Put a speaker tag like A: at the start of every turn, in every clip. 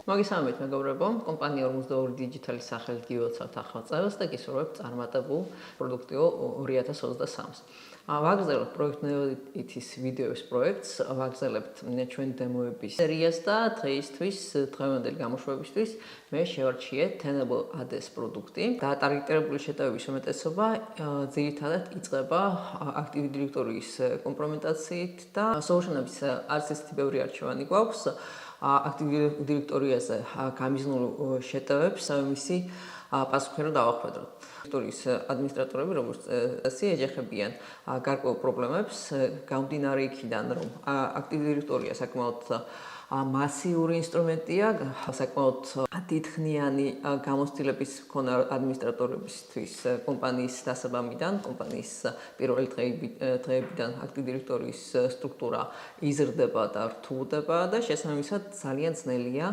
A: მოგესალმებით მეგობრებო, კომპანია 42 დიჯიტალის სახელით გივოცავთ ახალ წელს და გისურვებთ წარმატებულ პროდუქტიო 2023-ს. ვაგრძელებთ პროექტ NailedIT-ის ვიდეოების პროექტს, ვაგრძელებთ ჩვენ დემოების სერიას და დღეისთვის, დღევანდელი გამოშვებისთვის მე შევარჩიე Tenable.AD-ს პროდუქტი. დატარგეტირებული შეტევების უმეტესობა ძირითადად იწყება აქტივი დირექტორიის კომპრომენტაციით და solution-ების არც ისეთი ბევრი არჩევანი გვაქვს. აქტივ დირექტორიაზე გამიზნულ შეტევებს მისი პასუხი რომ დავახვედროთ. დირექტორიის ადმინისტრატორები როგორც წესი ეჯახებიან გარკვეულ პრობლემებს გამომდინარე იქიდან რომ აქტივ დირექტორია საკმაოდ მასიური ინსტრუმენტია, საკმაოდ დიდხნიანი გამოცდილების მქონე ადმინისტრატორებისთვის კომპანიის დასაბამიდან, კომპანიის პირველი დღეებიდან აქტივ დირექტორიის სტრუქტურა იზრდება და რთულდება და შესაბამისად ძალიან ძნელია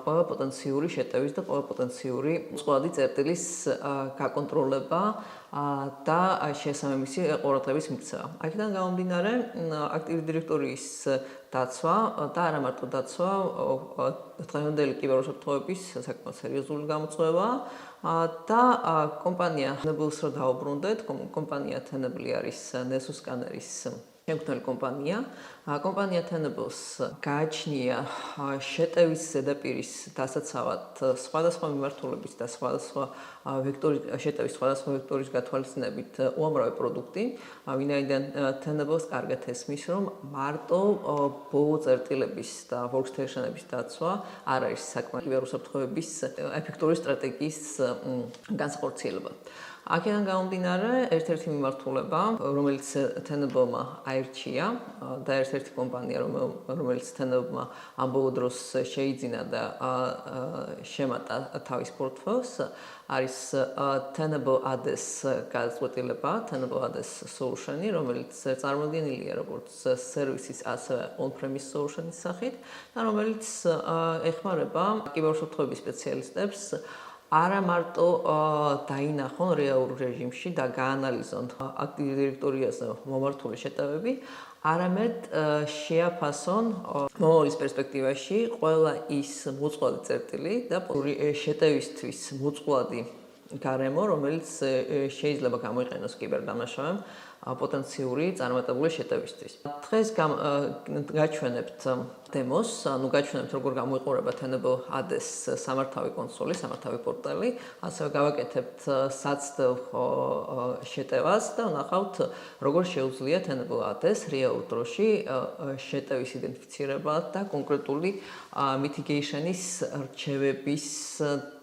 A: ყველა პოტენციური შეტევის და ყველა პოტენციური წყალდი წერტილის გაკონტროლება და შესაბამისი ყურადღების მიქცევა. აქედან გამომდინარე, აქტივი დირექტორიის დაცვა და არა მარტო დაცვა დღევანდელი კიბერუსაფრთხოების საკმაოდ სერიოზული გამოწვევაა და კომპანია Tenable-ს რო დავუბრუნდეთ, კომპანია Tenable არის NES სკანერის შემქმნელი კომპანია. კომპანია Tenable-ს გააჩნია შეტევის ზედაპირის დასაცავად სხვადასხვა მიმართულების და სხვადასხვა შეტევის სხვადასხვა ვექტორის გათვალისწინებით უამრავი პროდუქტი, ვინაიდან Tenable-ს კარგად ესმის, რომ მარტო ბოლო წერტილების და workstation-ების დაცვა არ არის საკმაოდ კიბერუსაფრთხოების ეფექტური სტრატეგიის განსახორციელება. აქედან გამომდინარე, ერთ-ერთი მიმართულება, რომელიც Tenable-მა აირჩია და ერთ-ერთი კომპანია, რომელიც Tenable-მა ამ ბოლო დროს შეიძინა და შემატა თავის პორტფოლიოს, არის Tenable.AD-ს გადაწყვეტილება, Tenable.AD-ს solution-ი, რომელიც წარმოდგენილია როგორც სერვისის, ასევე on-premise solution-ის სახით და რომელიც ეხმარება კიბერუსაფრთხოების სპეციალისტებს არა მარტო დაინახონ რეალურ რეჟიმში და გაანალიზონ აქტივ დირექტორიაზე მომართული შეტევები, არამედ შეაფასონ მომავლის პერსპექტივაში ყველა ის მოწყვლადი წერტილი და შეტევისთვის მოწყვლადი გარემო, რომელიც შეიძლება გამოიყენოს კიბერდამნაშავემ პოტენციური წარმატებული შეტევისთვის. დღეს გაჩვენებთ დემოს, გაჩვენებთ როგორ გამოიყურება Tenable.AD-ს სამართავი კონსოლი, სამართავი პორტალი, ასევე გავაკეთებთ საცდელ შეტევას და ვნახავთ როგორ შეუძლია Tenable.AD-ს რეალურ დროში შეტევის იდენტიფიცირება და კონკრეტული mitigation-ის რჩევების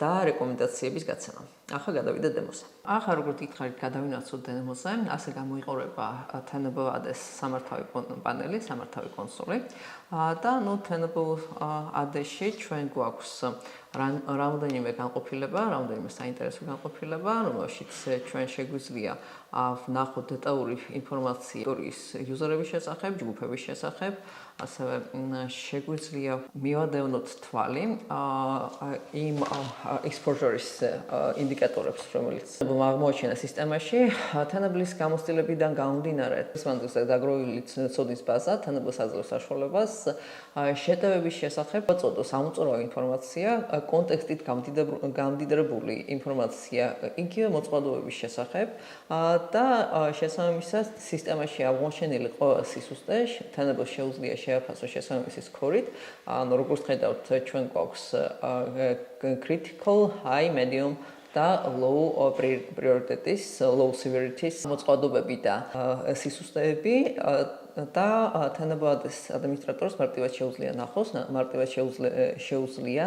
A: და რეკომენდაციების გაცემა. ახლა გადავიდეთ დემოზე. ახლა როგორც გითხარით, გადავინაცვლოთ დემოზე, ასე გამოიყურება Tenable.AD-ს სამართავი პანელი, სამართავი კონსოლი და Tenable.AD-ში ჩვენ გვაქვს რამდენიმე განყოფილება, რამდენიმე საინტერესო განყოფილება, რომელშიც ჩვენ შეგვიძლია ვნახოთ დეტალური ინფორმაცია ისტორიის იუზერების შესახებ, ჯგუფების შესახებ, ასევე შეგვიძლია მივადევნოთ თვალი იმ exposure-ის ინდიკატორებს, რომელიც აღმოაჩინა სისტემაში. Tenable-ის გამოცდილებიდან გამომდინარე, მანძილზე დაგროვილი ცოდნის ბაზა Tenable-ს აძლევს საშუალებას შეტევების შესახებ წოდოს ამოწურავი ინფორმაცია, კონტექსტით გამდიდრებული ინფორმაცია იგივე მოწყობილობის შესახებ და შესაბამისად სისტემაში აღმოჩენილი ყველა სისუსტე Tenable შეუძლია შეაფასოს შესაბამისი სკორით. როგორც ხედავთ, ჩვენ გვაქვს critical, high, medium და low priority-ის, low severity-ის მოწყობილობები და სისუსტეები და Tenable.AD-ს ადმინისტრატორს მარტივად შეუძლია ნახოს, მარტივად შეუძლია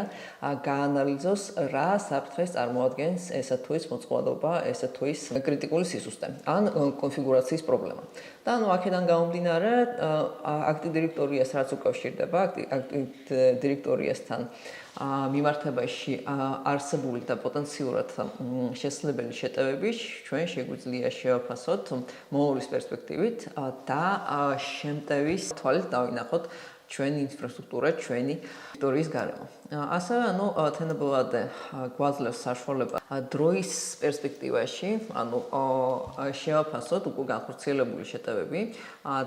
A: გაანალიზოს რა საფრთხეს წარმოადგენს ესა თუ ის მოწყობილობა, ესა თუ ის კრიტიკული სისუსტე ან კონფიგურაციის პრობლემა. და აქედან გამომდინარე, აქტივ დირექტორიას რაც უკავშირდება, აქტივ დირექტორიასთან მიმართებაში არსებული და პოტენციურად შესაძლებელი შეტევების ჩვენ შეგვიძლია შევაფასოთ მომავლის პერსპექტივით და შემტევის თვალით დავინახოთ ჩვენი ინფრასტრუქტურა, ჩვენი ტერიტორიის გარემო. ასევე Tenable.AD გვაძლევს საშუალება დროის პერსპექტივაში, შევაფასოთ უკვე განხორციელებული შეტევები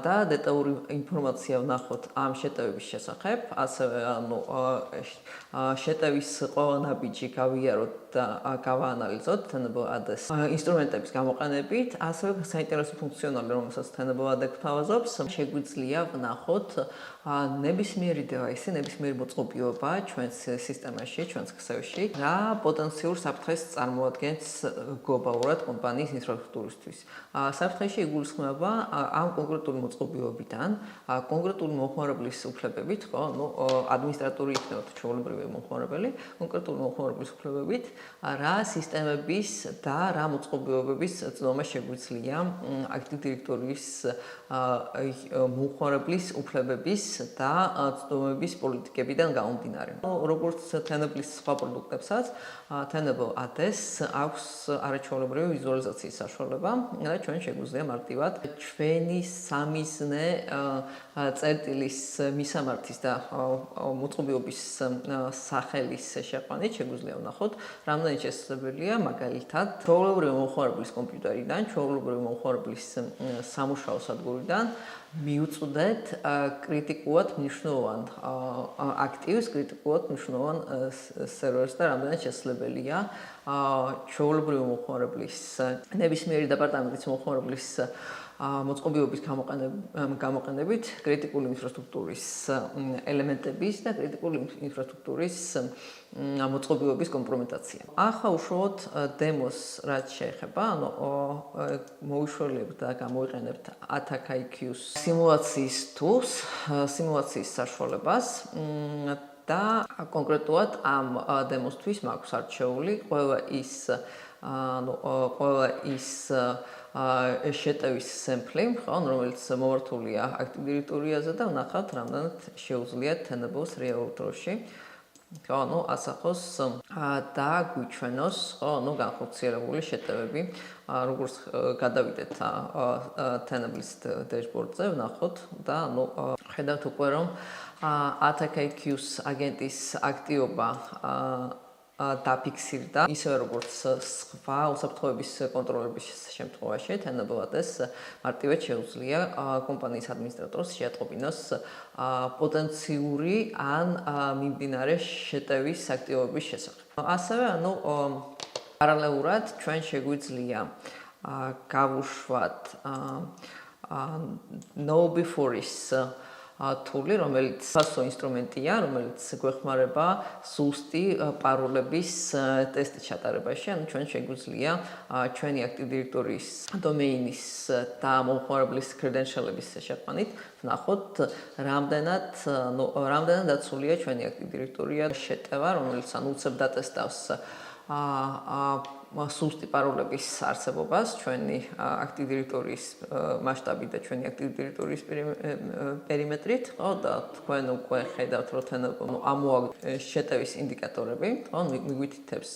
A: და დეტალური ინფორმაცია ვნახოთ ამ შეტევების შესახებ, ასევე შეტევის ყველა ნაბიჯი გავიაროთ და გავაანალიზოთ Tenable.AD-ს ინსტრუმენტების გამოყენებით, ასევე საინტერესო ფუნქციონალი, რომელსაც Tenable.AD გვთავაზობს, შეგვიძლია ვნახოთ ნებისმიერი დევაისი, ნებისმიერი მოწყობილობა ჩვენს სისტემაში, ჩვენს ქსელში, რა პოტენციურ საფრთხეს წარმოადგენს გლობალურად კომპანიის ინფრასტრუქტურისთვის. საფრთხეში იგულისხმება ამ კონკრეტული მოწყობილობიდან, კონკრეტული მომხმარებლის უფლებებით, ადმინისტრატორი იქნება თუ ჩვეულებრივი მომხმარებელი, კონკრეტული მომხმარებლის უფლებებით, რა სისტემების და რა მოწყობილობების წვდომა შეგვიძლია აქტივ დირექტორიის მომხმარებლის უფლებების და წვდომების პოლიტიკებიდან გამომდინარე. როგორც Tenable-ის სხვა პროდუქტებსაც, Tenable.AD-ს აქვს არაჩვეულებრივი ვიზუალიზაციის საშუალება და ჩვენ შეგვიძლია მარტივად ჩვენი სამიზნე წერტილის მისამართის და მოწყობილობის სახელის შეყვანით შეგვიძლია ვნახოთ, რამდენად შესაძლებელია მაგალითად ჩვეულებრივი მომხმარებლის კომპიუტერიდან, ჩვეულებრივი მომხმარებლის სამუშაო სადგურიდან მიუწვდეთ კრიტიკულად მნიშვნელოვან აქტივს, კრიტიკულად მნიშვნელოვან სერვერს და რამდენად შესაძლებელია ჩვეულებრივი მომხმარებლის ნებისმიერი დეპარტამენტის მომხმარებლის მოწყობილობის გამოყენებით კრიტიკული ინფრასტრუქტურის ელემენტების და კრიტიკული ინფრასტრუქტურის მოწყობილობის კომპრომენტაცია. ახლა უშუალოდ დემოს რაც შეეხება, მოვიშველებთ და გამოიყენებთ NailedIT-ის სიმულაციის tools, სიმულაციის საშუალებას და კონკრეტულად ამ დემოსთვის მაქვს არჩეული ყველა ის შეტევის სემპლი, რომელიც მომართულია აქტივ დირექტორიაზე და ვნახავთ, რამდენად შეუძლია Tenable-ს რეალურ დროში ასახოს და გვიჩვენოს განხორციელებული შეტევები, როგორც გადავიდეთ Tenable-ის დაშბორდზე, ვნახოთ და ხედავთ უკვე რომ NailedIT-ის აგენტის აქტივობა დაფიქსირდა, ისევე როგორც სხვა უსაფრთხოების კონტროლების შემთხვევაში, Tenable.AD-ს მარტივად შეუძლია კომპანიის ადმინისტრატორს შეატყობინოს პოტენციური ან მიმდინარე შეტევის აქტივობის შესახებ. ასევე, პარალელურად ჩვენ შეგვიძლია გავუშვათ know before-ის თული, რომელიც ფასო ინსტრუმენტია, რომელიც გვეხმარება ზუსტი პაროლების ტესტის ჩატარებაში. ჩვენ შეგვიძლია ჩვენი აქტივ დირექტორიის დომეინის და მომხმარებლის credential-ების შეყვანით ვნახოთ, რამდენად დაცულია ჩვენი აქტივ დირექტორია შეტევა, რომელიც უცებ დატესტავს სუსტი პაროლების არსებობას ჩვენი აქტივ დირექტორიის მასშტაბით და ჩვენი აქტივ დირექტორიის პერიმეტრით, და თქვენ უკვე ხედავთ, რომ Tenable ამოაგდ შეტევის ინდიკატორები, მიგვითითებს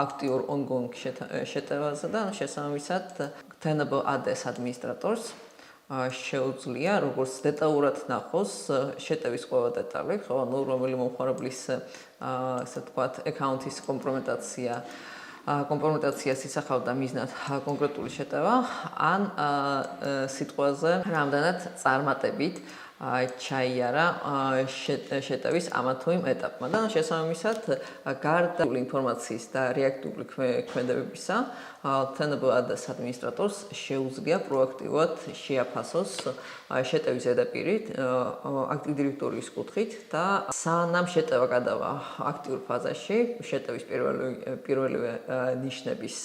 A: აქტიურ ongoing შეტევაზე და შესაბამისად Tenable.AD-ს ადმინისტრატორს შეუძლია როგორც დეტალურად ნახოს შეტევის ყველა დეტალი, რომელი მომხმარებლის ასე ვთქვათ აკაუნტის კომპრომენტაციას ისახავდა მიზნად კონკრეტული შეტევა, ან სიტყვაზე რამდენად წარმატებით ჩაიარა შეტევის ამა თუ იმ ეტაპმა და შესაბამისად გარდა ინფორმაციის და რეაქტიული ქმედებებისა, Tenable.AD-ს ადმინისტრატორს შეუძლია პროაქტიულად შეაფასოს შეტევის ზედაპირი აქტივ დირექტორიის კუთხით და სანამ შეტევა გადავა აქტიურ ფაზაში, შეტევის პირველივე ნიშნების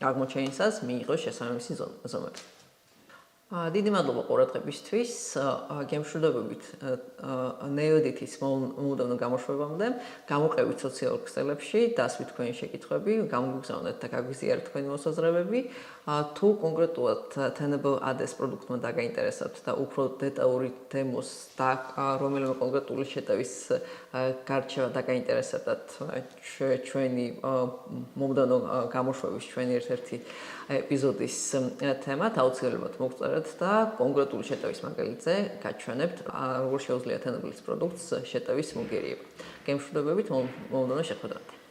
A: აღმოჩენისას მიიღოს შესაბამისი ზომები. დიდი მადლობა ყურადღებისთვის. გემშვიდობებით NailedIT-ის მოუდავნო გამოშვებამდე, გამოყევით სოციალურ ქსელებში, დასვით თქვენი შეკითხვები, გამოგგზავნეთ და გაგვიზიარეთ თქვენი მოსაზრებები. თუ კონკრეტულად Tenable.AD-ს პროდუქტმა დაგაინტერესებთ და უფრო დეტალური დემოს და რომელიმე კონკრეტული შეტევის გარჩევა დაგაინტერესებთ ჩვენი მომდევნო გამოშვების ჩვენი ერთ-ერთი ეპიზოდის თემად, აუცილებლად მოგწერეთ ჩავატარებთ და კონკრეტული შეტევის მაგალითზე გაჩვენებთ, როგორ შეუძლია Tenable-ის პროდუქტს შეტევის მოგერიება. გემშვიდობებით მომდევნო შეხვედრამდე.